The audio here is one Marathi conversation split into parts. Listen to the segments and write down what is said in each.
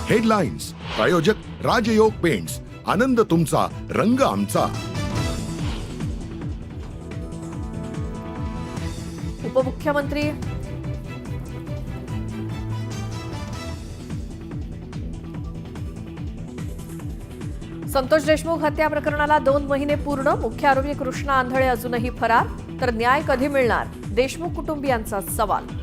हेडलाईन्स प्रायोजक राजयोग पेंट्स, आनंद तुमचा, रंग आमचा. उपमुख्यमंत्री संतोष देशमुख हत्या प्रकरणाला 2 महिने पूर्ण. मुख्य आरोपी कृष्णा आंधळे अजूनही फरार. तर न्याय कधी मिळणार, देशमुख कुटुंबियांचा सवाल.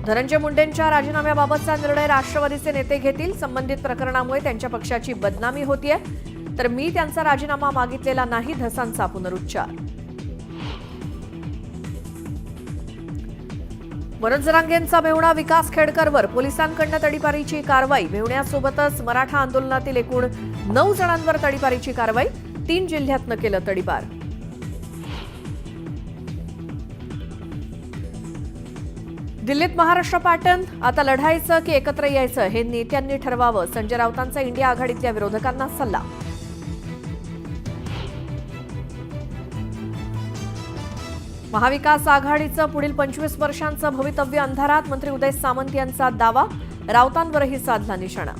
धनंजय मुंडेंच्या राजीनाम्याबाबतचा निर्णय राष्ट्रवादीचे नेते घेतील. संबंधित प्रकरणामुळे त्यांच्या पक्षाची बदनामी होतीये. तर मी त्यांचा राजीनामा मागितलेला नाही, धसांचा पुनरुच्चार. मनोज जरांगेंचा मेहुणा विकास खेडकरवर पोलिसांकडून तडीपारीची कारवाई. मेहुण्यासोबतच मराठा आंदोलनातील एकूण 9 जणांवर तडीपारीची कारवाई. 3 जिल्ह्यातनं केलं तडीपार. दिल्लीत महाराष्ट्र पॅटर्न. आता लढायचं की एकत्र यायचं हे नेत्यांनी ठरवावं. संजय राऊतांचा इंडिया आघाडीतल्या विरोधकांना सल्ला. महाविकास आघाडीचं पुढील 25 वर्षांचं भवितव्य अंधारात. मंत्री उदय सामंत यांचा दावा. राऊतांवरही साधला निशाणा.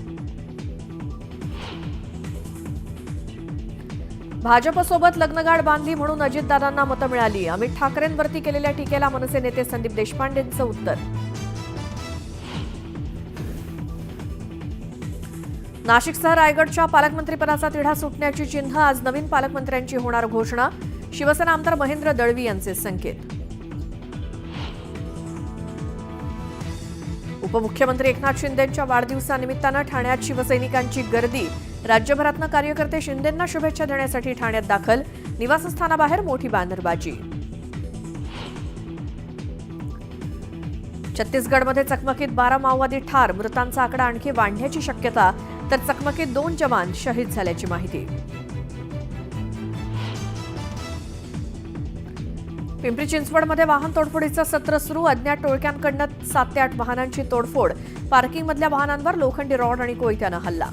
भाजपसोबत लग्नगाठ बांधली म्हणून अजितदादांना मतं मिळाली. अमित ठाकरेंवरती केलेल्या टीकेला मनसे नेते संदीप देशपांडेंचं उत्तर. नाशिकसह रायगडच्या पालकमंत्रीपदाचा तिढा सुटण्याची चिन्ह. आज नवीन पालकमंत्र्यांची होणार घोषणा. शिवसेना आमदार महेंद्र दळवी यांचे संकेत. उपमुख्यमंत्री एकनाथ शिंदेंच्या वाढदिवसानिमित्तानं ठाण्यात शिवसैनिकांची गर्दी. राज्यभरातनं कार्यकर्ते शिंदेंना शुभेच्छा देण्यासाठी ठाण्यात दाखल. निवासस्थानाबाहेर मोठी बॅनरबाजी. छत्तीसगडमध्ये चकमकीत 12 माओवादी ठार. मृतांचा आकडा आणखी वाढण्याची शक्यता. तर चकमकीत 2 जवान शहीद झाल्याची माहिती. पिंपरी चिंचवडमध्ये वाहन तोडफोडीचं सत्र सुरू. अज्ञात टोळक्यांकडून 7 ते 8 वाहनांची तोडफोड. पार्किंगमधल्या वाहनांवर लोखंडी रॉड आणि कोयत्यानं हल्ला.